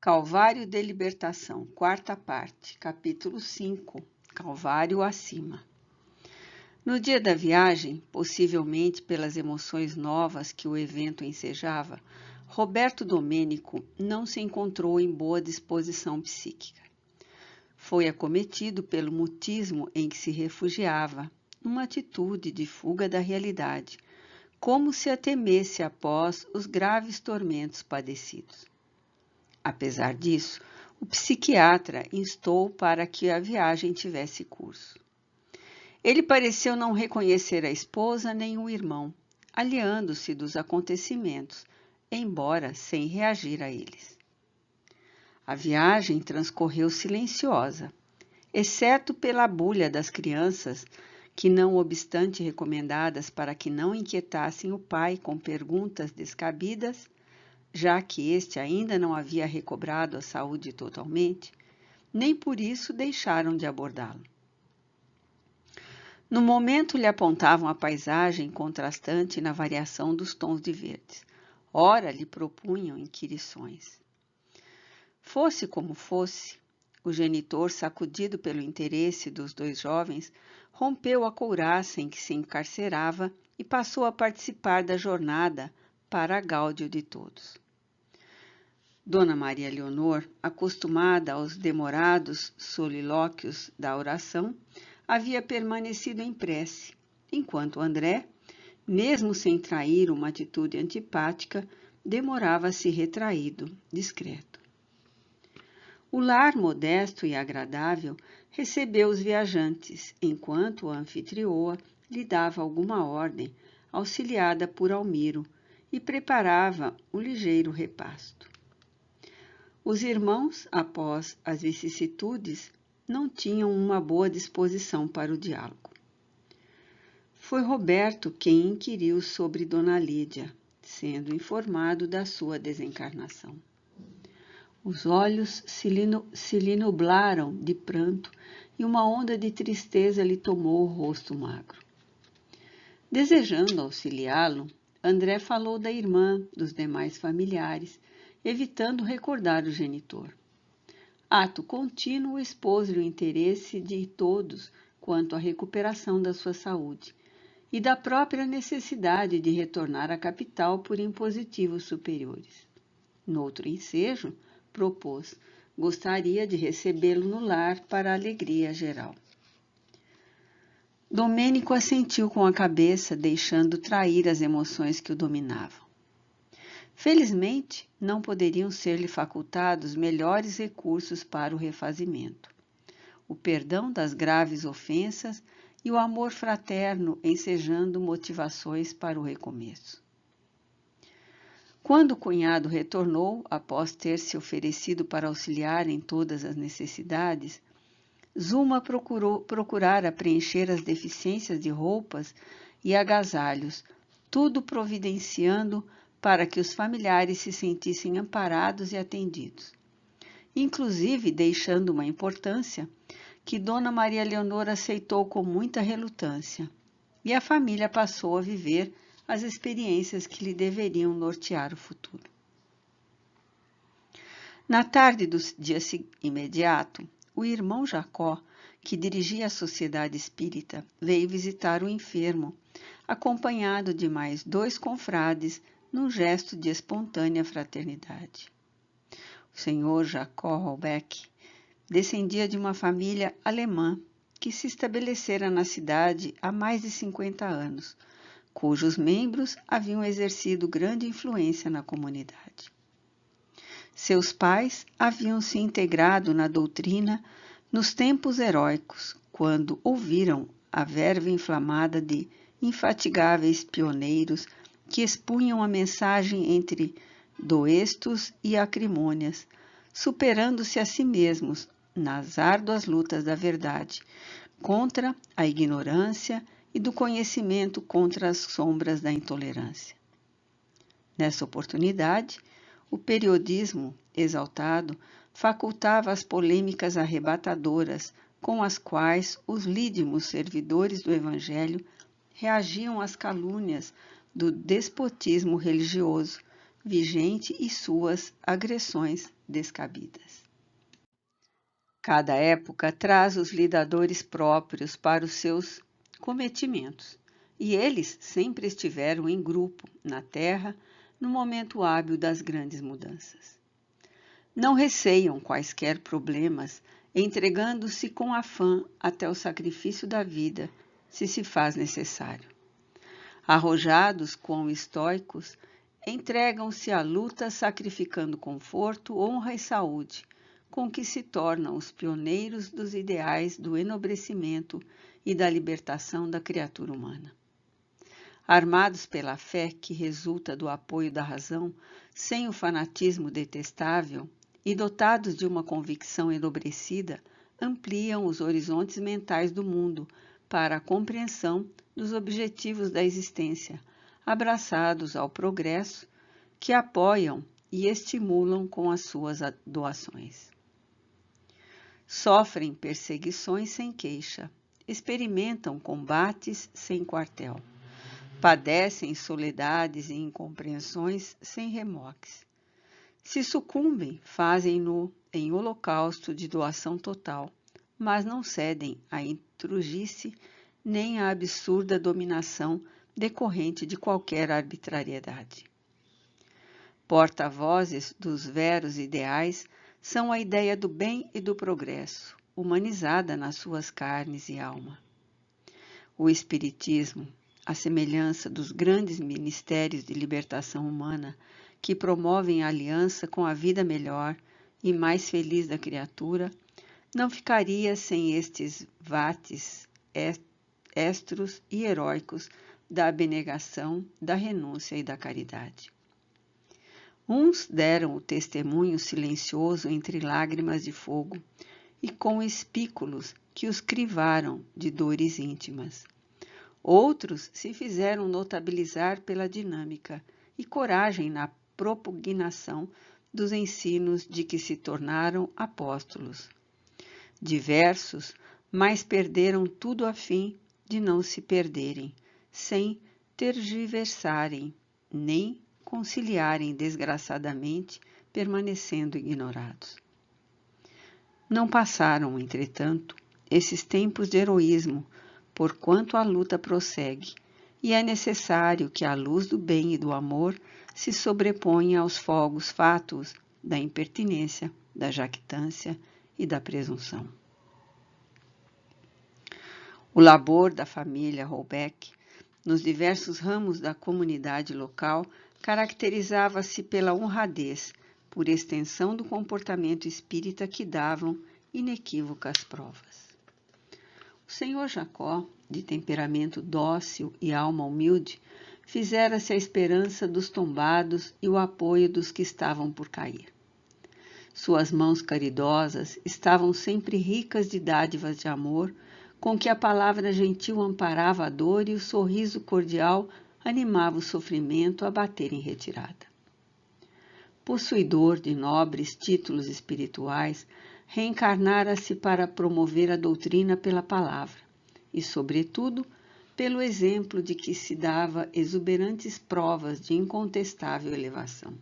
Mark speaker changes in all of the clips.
Speaker 1: Calvário de Libertação, quarta parte, capítulo 5, Calvário acima. No dia da viagem, possivelmente pelas emoções novas que o evento ensejava, Roberto Domênico não se encontrou em boa disposição psíquica. Foi acometido pelo mutismo em que se refugiava, numa atitude de fuga da realidade, como se a temesse após os graves tormentos padecidos. Apesar disso, o psiquiatra instou para que a viagem tivesse curso. Ele pareceu não reconhecer a esposa nem o irmão, aliando-se dos acontecimentos, embora sem reagir a eles. A viagem transcorreu silenciosa, exceto pela bulha das crianças, que, não obstante recomendadas para que não inquietassem o pai com perguntas descabidas, já que este ainda não havia recobrado a saúde totalmente, nem por isso deixaram de abordá-lo. No momento lhe apontavam a paisagem contrastante na variação dos tons de verdes. Ora lhe propunham inquirições. Fosse como fosse, o genitor, sacudido pelo interesse dos dois jovens, rompeu a couraça em que se encarcerava e passou a participar da jornada para a gáudio de todos. Dona Maria Leonor, acostumada aos demorados solilóquios da oração, havia permanecido em prece, enquanto André, mesmo sem trair uma atitude antipática, demorava-se retraído, discreto. O lar modesto e agradável recebeu os viajantes, enquanto a anfitrioa lhe dava alguma ordem, auxiliada por Almiro, e preparava um ligeiro repasto. Os irmãos, após as vicissitudes, não tinham uma boa disposição para o diálogo. Foi Roberto quem inquiriu sobre Dona Lídia, sendo informado da sua desencarnação. Os olhos se lhe nublaram de pranto e uma onda de tristeza lhe tomou o rosto magro. Desejando auxiliá-lo, André falou da irmã, dos demais familiares, evitando recordar o genitor. Ato contínuo expôs-lhe o interesse de todos quanto à recuperação da sua saúde e da própria necessidade de retornar à capital por impositivos superiores. Noutro ensejo, propôs, gostaria de recebê-lo no lar para a alegria geral. Domênico assentiu com a cabeça, deixando trair as emoções que o dominavam. Felizmente, não poderiam ser-lhe facultados melhores recursos para o refazimento. O perdão das graves ofensas e o amor fraterno ensejando motivações para o recomeço. Quando o cunhado retornou, após ter se oferecido para auxiliar em todas as necessidades, Zuma procurara preencher as deficiências de roupas e agasalhos, tudo providenciando para que os familiares se sentissem amparados e atendidos, inclusive deixando uma importância que Dona Maria Leonor aceitou com muita relutância, e a família passou a viver as experiências que lhe deveriam nortear o futuro. Na tarde do dia imediato, o irmão Jacó, que dirigia a sociedade espírita, veio visitar o enfermo, acompanhado de mais 2 confrades, num gesto de espontânea fraternidade. O senhor Jacó Robeck descendia de uma família alemã que se estabelecera na cidade há mais de 50 anos, cujos membros haviam exercido grande influência na comunidade. Seus pais haviam se integrado na doutrina nos tempos heróicos, quando ouviram a verve inflamada de infatigáveis pioneiros que expunham a mensagem entre doestos e acrimônias, superando-se a si mesmos nas árduas lutas da verdade, contra a ignorância e do conhecimento contra as sombras da intolerância. Nessa oportunidade, o periodismo exaltado facultava as polêmicas arrebatadoras com as quais os lídimos servidores do Evangelho reagiam às calúnias do despotismo religioso, vigente e suas agressões descabidas. Cada época traz os lidadores próprios para os seus cometimentos, e eles sempre estiveram em grupo na Terra no momento hábil das grandes mudanças. Não receiam quaisquer problemas, entregando-se com afã até o sacrifício da vida, se faz necessário. Arrojados quão estoicos, entregam-se à luta sacrificando conforto, honra e saúde, com que se tornam os pioneiros dos ideais do enobrecimento e da libertação da criatura humana. Armados pela fé que resulta do apoio da razão, sem o fanatismo detestável e dotados de uma convicção enobrecida, ampliam os horizontes mentais do mundo para a compreensão dos objetivos da existência, abraçados ao progresso, que apoiam e estimulam com as suas doações. Sofrem perseguições sem queixa, experimentam combates sem quartel, padecem soledades e incompreensões sem remoques. Se sucumbem, fazem-no em holocausto de doação total, mas não cedem à intrugice nem à absurda dominação decorrente de qualquer arbitrariedade. Porta-vozes dos veros ideais são a ideia do bem e do progresso, humanizada nas suas carnes e alma. O Espiritismo, à semelhança dos grandes ministérios de libertação humana que promovem a aliança com a vida melhor e mais feliz da criatura, não ficaria sem estes vates estros e heróicos da abnegação, da renúncia e da caridade. Uns deram o testemunho silencioso entre lágrimas de fogo e com espículos que os crivaram de dores íntimas. Outros se fizeram notabilizar pela dinâmica e coragem na propugnação dos ensinos de que se tornaram apóstolos. Diversos, mas perderam tudo a fim de não se perderem, sem tergiversarem, nem conciliarem desgraçadamente, permanecendo ignorados. Não passaram, entretanto, esses tempos de heroísmo, porquanto a luta prossegue, e é necessário que a luz do bem e do amor se sobreponha aos fogos fátuos da impertinência, da jactância e da presunção. O labor da família Holbeck, nos diversos ramos da comunidade local, caracterizava-se pela honradez, por extensão do comportamento espírita que davam inequívocas provas. O senhor Jacó, de temperamento dócil e alma humilde, fizera-se a esperança dos tombados e o apoio dos que estavam por cair. Suas mãos caridosas estavam sempre ricas de dádivas de amor, com que a palavra gentil amparava a dor e o sorriso cordial animava o sofrimento a bater em retirada. Possuidor de nobres títulos espirituais, reencarnara-se para promover a doutrina pela palavra e, sobretudo, pelo exemplo de que se dava exuberantes provas de incontestável elevação.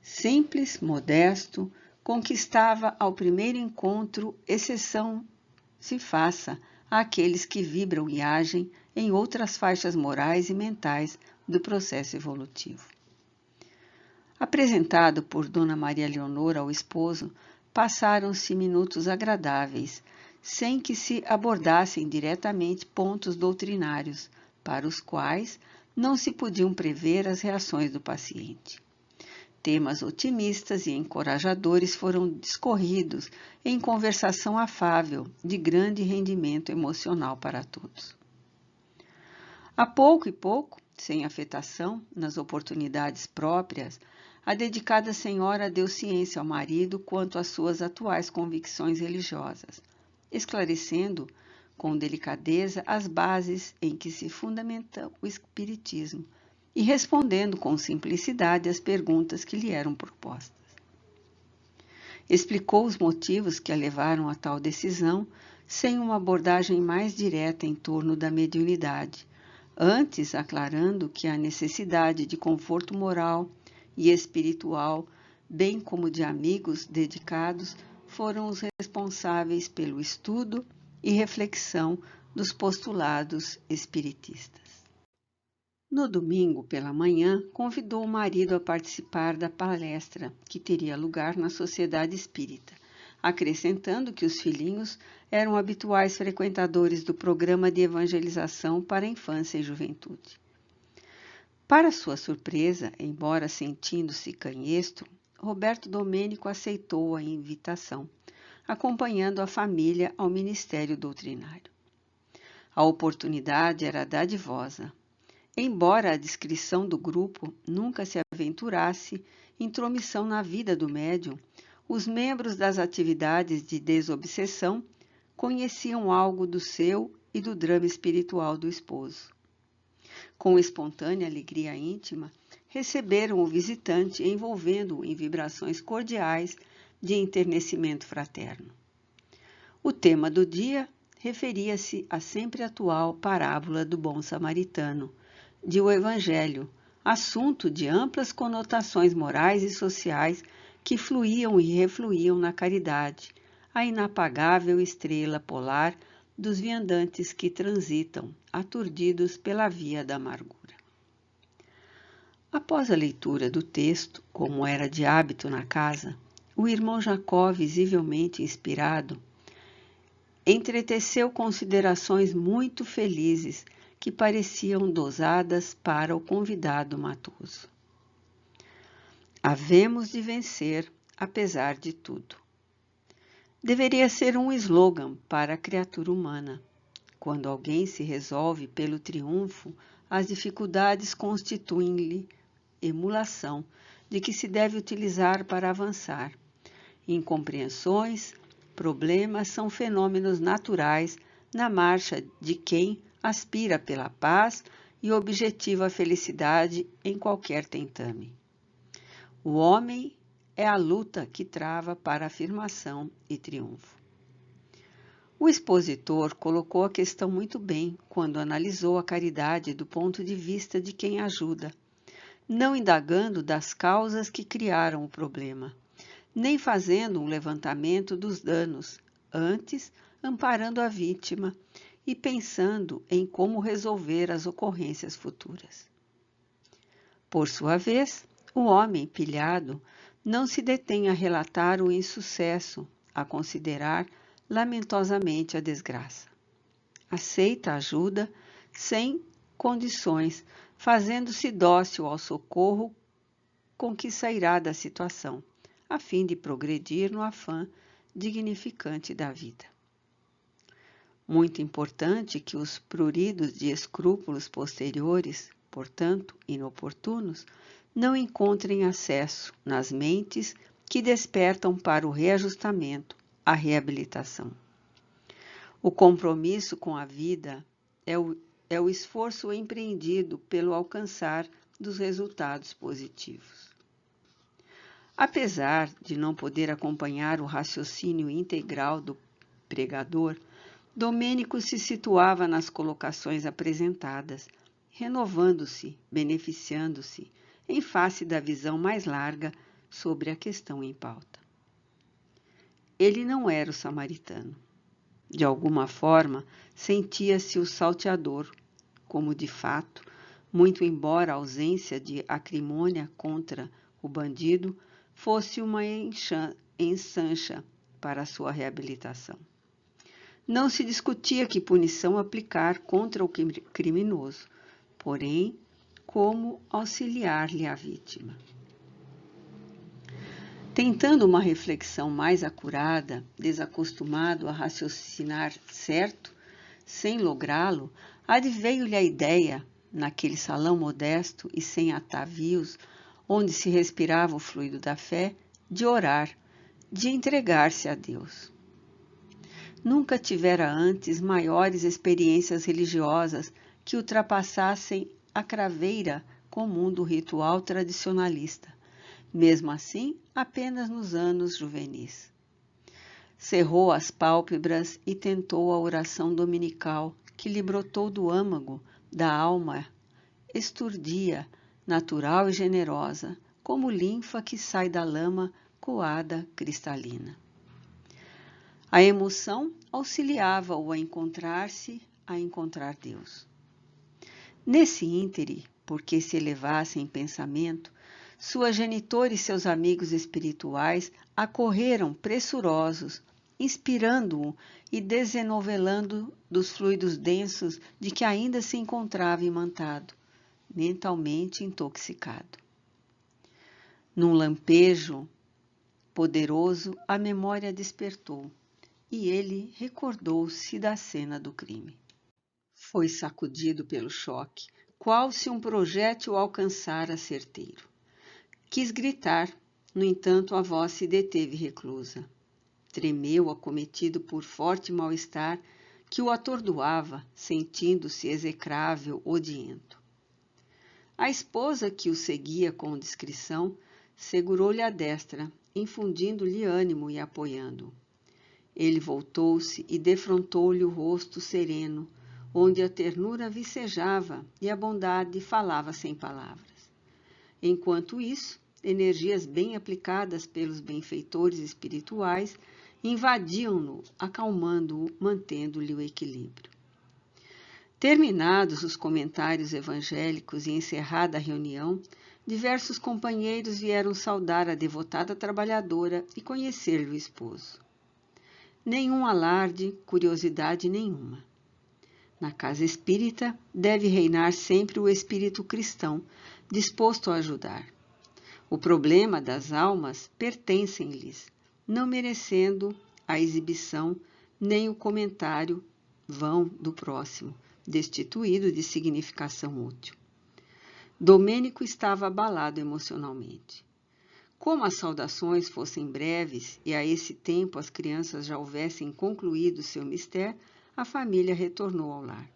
Speaker 1: Simples, modesto, conquistava ao primeiro encontro exceção se faça àqueles que vibram e agem em outras faixas morais e mentais do processo evolutivo. Apresentado por Dona Maria Leonor ao esposo, passaram-se minutos agradáveis, sem que se abordassem diretamente pontos doutrinários, para os quais não se podiam prever as reações do paciente. Temas otimistas e encorajadores foram discorridos em conversação afável, de grande rendimento emocional para todos. A pouco e pouco, sem afetação, nas oportunidades próprias, a dedicada senhora deu ciência ao marido quanto às suas atuais convicções religiosas, esclarecendo com delicadeza as bases em que se fundamenta o espiritismo e respondendo com simplicidade às perguntas que lhe eram propostas. Explicou os motivos que a levaram a tal decisão, sem uma abordagem mais direta em torno da mediunidade, antes aclarando que a necessidade de conforto moral e espiritual, bem como de amigos dedicados, foram os responsáveis pelo estudo e reflexão dos postulados espiritistas. No domingo, pela manhã, convidou o marido a participar da palestra que teria lugar na Sociedade Espírita, acrescentando que os filhinhos eram habituais frequentadores do programa de evangelização para a infância e juventude. Para sua surpresa, embora sentindo-se canhestro, Roberto Domênico aceitou a invitação, acompanhando a família ao ministério doutrinário. A oportunidade era dadivosa. Embora a descrição do grupo nunca se aventurasse intromissão na vida do médium, os membros das atividades de desobsessão conheciam algo do seu e do drama espiritual do esposo. Com espontânea alegria íntima, receberam o visitante envolvendo-o em vibrações cordiais de enternecimento fraterno. O tema do dia referia-se à sempre atual parábola do bom samaritano, de O Evangelho, assunto de amplas conotações morais e sociais que fluíam e refluíam na caridade, a inapagável estrela polar dos viandantes que transitam, aturdidos pela via da amargura. Após a leitura do texto, como era de hábito na casa, o irmão Jacó, visivelmente inspirado, entreteceu considerações muito felizes que pareciam dosadas para o convidado matoso. Havemos de vencer, apesar de tudo. Deveria ser um slogan para a criatura humana. Quando alguém se resolve pelo triunfo, as dificuldades constituem-lhe emulação de que se deve utilizar para avançar. Incompreensões, problemas são fenômenos naturais na marcha de quem aspira pela paz e objetiva a felicidade em qualquer tentame. O homem é a luta que trava para afirmação e triunfo. O expositor colocou a questão muito bem quando analisou a caridade do ponto de vista de quem ajuda, não indagando das causas que criaram o problema, nem fazendo um levantamento dos danos, antes amparando a vítima e pensando em como resolver as ocorrências futuras. Por sua vez, o homem pilhado não se detém a relatar o insucesso, a considerar lamentosamente a desgraça. Aceita a ajuda sem condições, fazendo-se dócil ao socorro com que sairá da situação, a fim de progredir no afã dignificante da vida. Muito importante que os pruridos de escrúpulos posteriores, portanto inoportunos, não encontrem acesso nas mentes que despertam para o reajustamento, a reabilitação. O compromisso com a vida é o esforço empreendido pelo alcançar dos resultados positivos. Apesar de não poder acompanhar o raciocínio integral do pregador, Domênico se situava nas colocações apresentadas, renovando-se, beneficiando-se, em face da visão mais larga sobre a questão em pauta. Ele não era o samaritano. De alguma forma, sentia-se o salteador, como de fato, muito embora a ausência de acrimônia contra o bandido fosse uma ensancha para a sua reabilitação. Não se discutia que punição aplicar contra o criminoso, porém, como auxiliar-lhe a vítima. Tentando uma reflexão mais acurada, desacostumado a raciocinar certo, sem lográ-lo, adveio-lhe a ideia, naquele salão modesto e sem atavios, onde se respirava o fluido da fé, de orar, de entregar-se a Deus. Nunca tivera antes maiores experiências religiosas que ultrapassassem a craveira comum do ritual tradicionalista, mesmo assim apenas nos anos juvenis. Cerrou as pálpebras e tentou a oração dominical que lhe brotou do âmago da alma esturdia, natural e generosa, como linfa que sai da lama coada cristalina. A emoção auxiliava-o a encontrar-se, a encontrar Deus. Nesse íntere, porque se elevasse em pensamento, sua genitora e seus amigos espirituais acorreram pressurosos, inspirando-o e desenovelando dos fluidos densos de que ainda se encontrava imantado, mentalmente intoxicado. Num lampejo poderoso, a memória despertou e ele recordou-se da cena do crime. Foi sacudido pelo choque, qual se um projétil alcançara certeiro. Quis gritar, no entanto a voz se deteve reclusa. Tremeu, acometido por forte mal-estar que o atordoava, sentindo-se execrável, odiento. A esposa, que o seguia com discrição, segurou-lhe a destra, infundindo-lhe ânimo e apoiando-o. Ele voltou-se e defrontou-lhe o rosto sereno, onde a ternura vicejava e a bondade falava sem palavras. Enquanto isso, energias bem aplicadas pelos benfeitores espirituais invadiam-no, acalmando-o, mantendo-lhe o equilíbrio. Terminados os comentários evangélicos e encerrada a reunião, diversos companheiros vieram saudar a devotada trabalhadora e conhecer-lhe o esposo. Nenhum alarde, curiosidade nenhuma. Na casa espírita deve reinar sempre o espírito cristão, disposto a ajudar. O problema das almas pertencem-lhes, não merecendo a exibição nem o comentário vão do próximo, destituído de significação útil. Domênico estava abalado emocionalmente. Como as saudações fossem breves e a esse tempo as crianças já houvessem concluído seu mistério, a família retornou ao lar.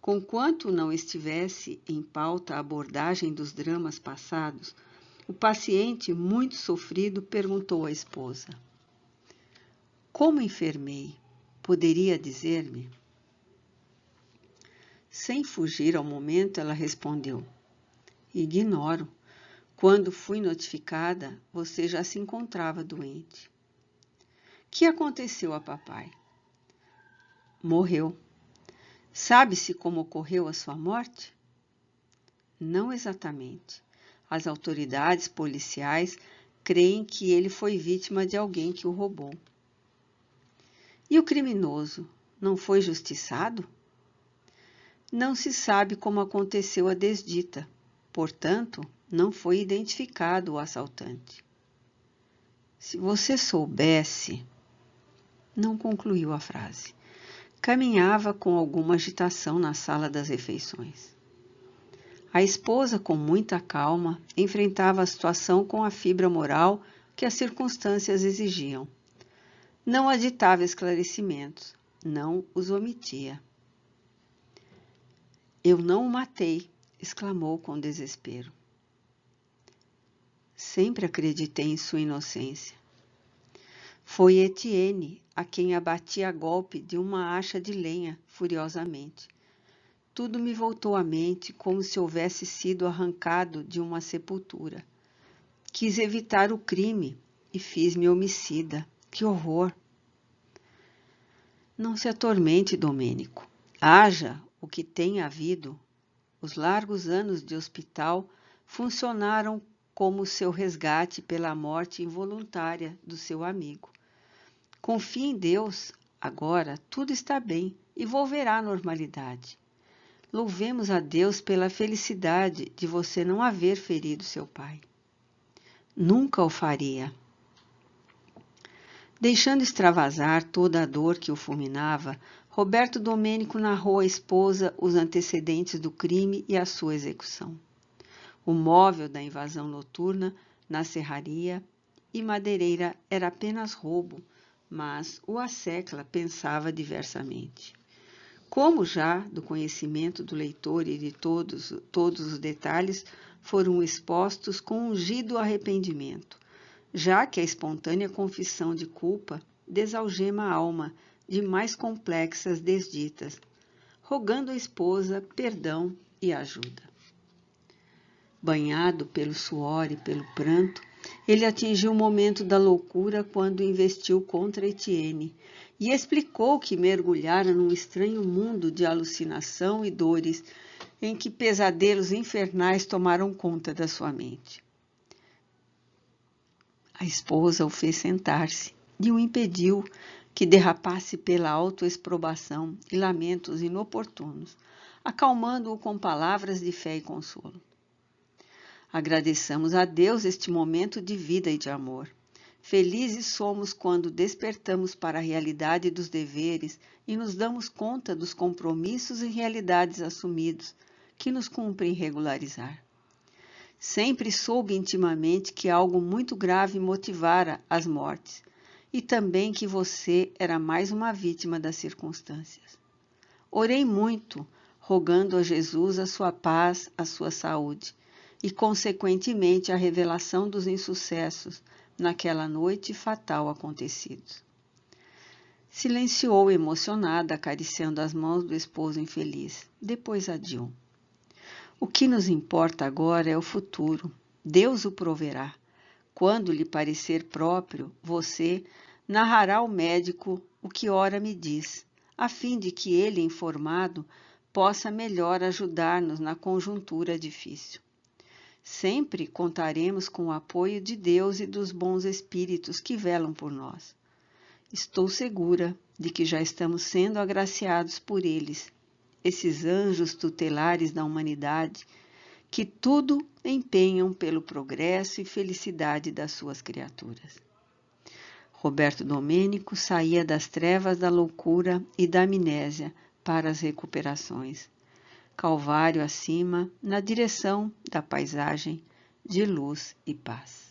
Speaker 1: Conquanto não estivesse em pauta a abordagem dos dramas passados, o paciente, muito sofrido, perguntou à esposa: "Como enfermei? Poderia dizer-me?" Sem fugir ao momento, ela respondeu: "Ignoro. Quando fui notificada, você já se encontrava doente." "Que aconteceu a papai?" "Morreu." "Sabe-se como ocorreu a sua morte?" "Não exatamente. As autoridades policiais creem que ele foi vítima de alguém que o roubou." "E o criminoso não foi justiçado?" "Não se sabe como aconteceu a desdita. Portanto, não foi identificado o assaltante." "Se você soubesse..." Não concluiu a frase. Caminhava com alguma agitação na sala das refeições. A esposa, com muita calma, enfrentava a situação com a fibra moral que as circunstâncias exigiam. Não aditava esclarecimentos, não os omitia. "Eu não o matei", exclamou com desespero. "Sempre acreditei em sua inocência." "Foi Etienne a quem abati a golpe de uma acha de lenha, furiosamente. Tudo me voltou à mente como se houvesse sido arrancado de uma sepultura. Quis evitar o crime e fiz-me homicida. Que horror!" "Não se atormente, Domênico. Haja o que tenha havido. Os largos anos de hospital funcionaram como seu resgate pela morte involuntária do seu amigo. Confie em Deus. Agora tudo está bem e volverá à normalidade. Louvemos a Deus pela felicidade de você não haver ferido seu pai." "Nunca o faria." Deixando extravasar toda a dor que o fulminava, Roberto Domênico narrou à esposa os antecedentes do crime e a sua execução. O móvel da invasão noturna na serraria e madeireira era apenas roubo, mas o Assecla pensava diversamente. Como já do conhecimento do leitor e de todos os detalhes foram expostos com ungido arrependimento, já que a espontânea confissão de culpa desalgema a alma de mais complexas desditas, rogando à esposa perdão e ajuda. Banhado pelo suor e pelo pranto, ele atingiu o momento da loucura quando investiu contra Etienne e explicou que mergulhara num estranho mundo de alucinação e dores em que pesadelos infernais tomaram conta da sua mente. A esposa o fez sentar-se e o impediu que derrapasse pela autoexprobação e lamentos inoportunos, acalmando-o com palavras de fé e consolo. Agradeçamos a Deus este momento de vida e de amor. Felizes somos quando despertamos para a realidade dos deveres e nos damos conta dos compromissos e realidades assumidos que nos cumpre regularizar. Sempre soube intimamente que algo muito grave motivara as mortes e também que você era mais uma vítima das circunstâncias. Orei muito, rogando a Jesus a sua paz, a sua saúde e, consequentemente, a revelação dos insucessos naquela noite fatal acontecidos. Silenciou emocionada, acariciando as mãos do esposo infeliz. Depois adiou. O que nos importa agora é o futuro. Deus o proverá. Quando lhe parecer próprio, você narrará ao médico o que ora me diz, a fim de que ele, informado, possa melhor ajudar-nos na conjuntura difícil. Sempre contaremos com o apoio de Deus e dos bons espíritos que velam por nós. Estou segura de que já estamos sendo agraciados por eles, esses anjos tutelares da humanidade, que tudo empenham pelo progresso e felicidade das suas criaturas. Roberto Domênico saía das trevas da loucura e da amnésia para as recuperações. Calvário acima, na direção da paisagem de luz e paz.